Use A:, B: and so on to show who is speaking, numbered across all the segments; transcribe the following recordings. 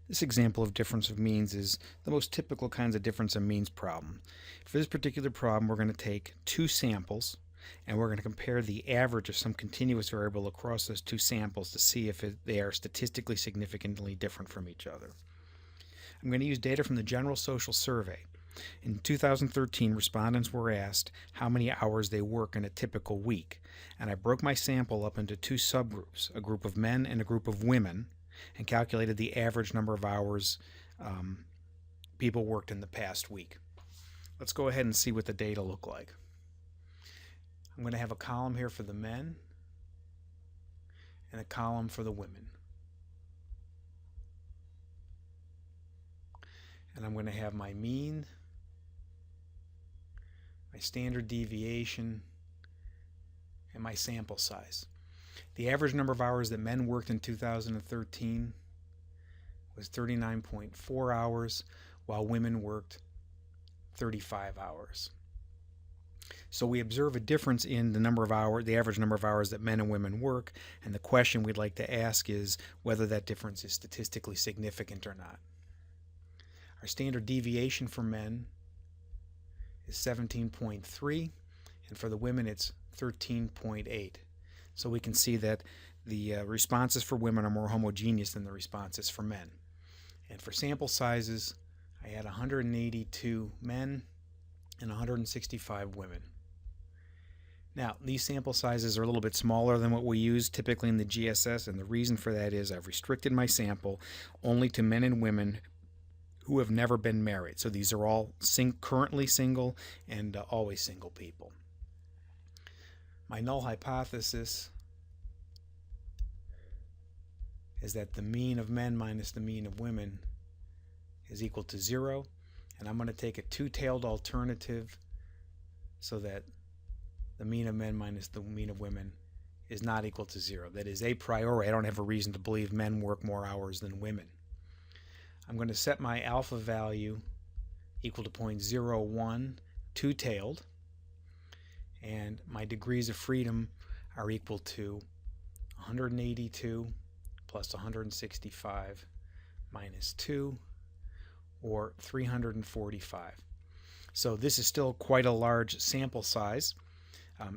A: This example of difference of means is the most typical kinds of difference of means problem. For this particular problem, we're going to take two samples and we're going to compare the average of some continuous variable across those two samples to see if they are statistically significantly different from each other. I'm going to use data from the General Social Survey. In 2013, respondents were asked how many hours they work in a typical week, and I broke my sample up into two subgroups, a group of men and a group of women, and calculated the average number of hours people worked in the past week. Let's go ahead and see what the data look like. I'm going to have a column here for the men and a column for the women. And I'm going to have my mean, my standard deviation, and my sample size. The average number of hours that men worked in 2013 was 39.4 hours, while women worked 35 hours. So we observe a difference in the average number of hours that men and women work, and the question we'd like to ask is whether that difference is statistically significant or not. Our standard deviation for men is 17.3, and for the women it's 13.8. So we can see that the responses for women are more homogeneous than the responses for men. And for sample sizes, I had 182 men and 165 women. Now, these sample sizes are a little bit smaller than what we use typically in the GSS, and the reason for that is I've restricted my sample only to men and women who have never been married. So these are all currently single and always single people. My null hypothesis is that the mean of men minus the mean of women is equal to 0, and I'm going to take a two-tailed alternative so that the mean of men minus the mean of women is not equal to 0. That is, a priori, I don't have a reason to believe men work more hours than women. I'm going to set my alpha value equal to 0.01, two-tailed, and my degrees of freedom are equal to 182 plus 165 minus 2, or 345. So this is still quite a large sample size.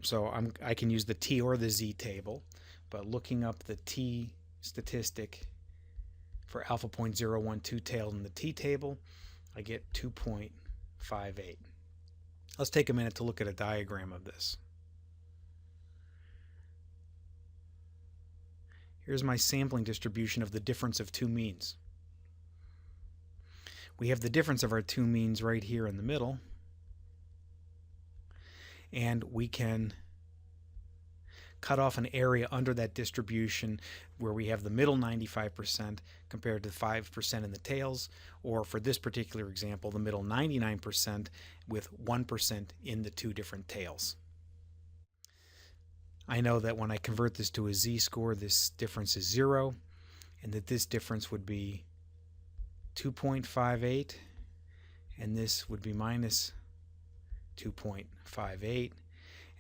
A: So I can use the T or the Z table, but looking up the T statistic for alpha 0.01 two-tailed in the T table, I get 2.58. Let's take a minute to look at a diagram of this. Here's my sampling distribution of the difference of two means. We have the difference of our two means right here in the middle, and we can cut off an area under that distribution where we have the middle 95% compared to 5% in the tails, or for this particular example, the middle 99% with 1% in the two different tails. I know that when I convert this to a z-score, this difference is 0, and that this difference would be 2.58, and this would be minus 2.58,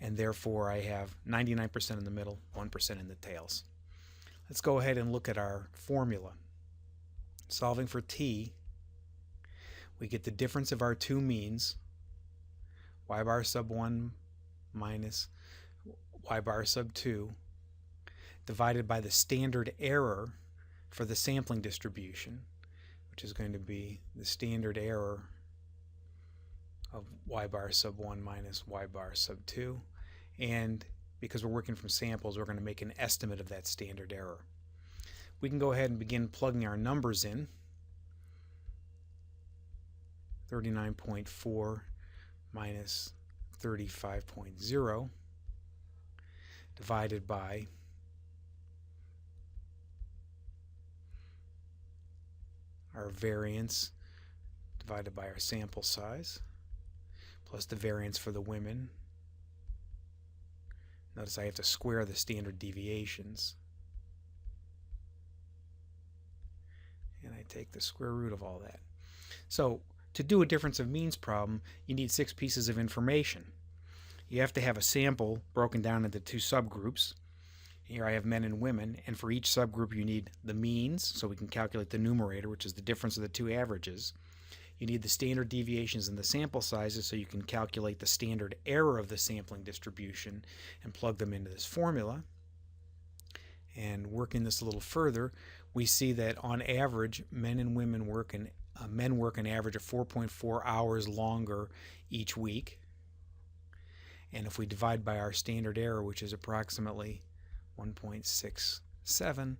A: and therefore I have 99% in the middle, 1% in the tails. Let's go ahead and look at our formula. Solving for t, we get the difference of our two means, y bar sub 1 minus y bar sub 2, divided by the standard error for the sampling distribution, which is going to be the standard error of y bar sub 1 minus y bar sub 2, and because we're working from samples, we're going to make an estimate of that standard error. We can go ahead and begin plugging our numbers in. 39.4 minus 35.0 divided by our variance divided by our sample size, plus the variance for the women. Notice I have to square the standard deviations. And I take the square root of all that. So to do a difference of means problem, you need 6 pieces of information. You have to have a sample broken down into 2 subgroups. Here I have men and women, and for each subgroup you need the means, so we can calculate the numerator, which is the difference of the two averages. You need the standard deviations and the sample sizes, so you can calculate the standard error of the sampling distribution and plug them into this formula. And working this a little further, we see that on average, men and women work an average of 4.4 hours longer each week. And if we divide by our standard error, which is approximately 1.67,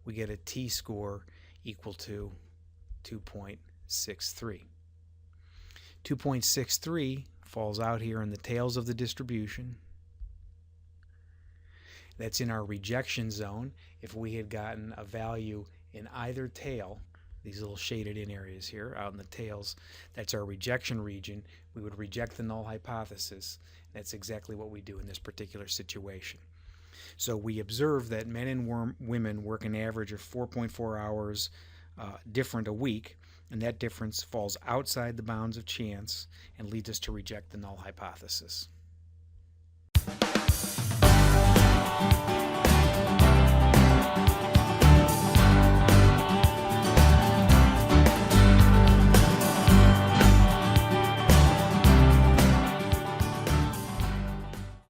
A: we get a t-score equal to 2.63. 2.63 falls out here in the tails of the distribution. That's in our rejection zone. If we had gotten a value in either tail, these little shaded in areas here out in the tails, that's our rejection region. We would reject the null hypothesis. That's exactly what we do in this particular situation. So we observe that men and women work an average of 4.4 hours different a week, and that difference falls outside the bounds of chance and leads us to reject the null hypothesis.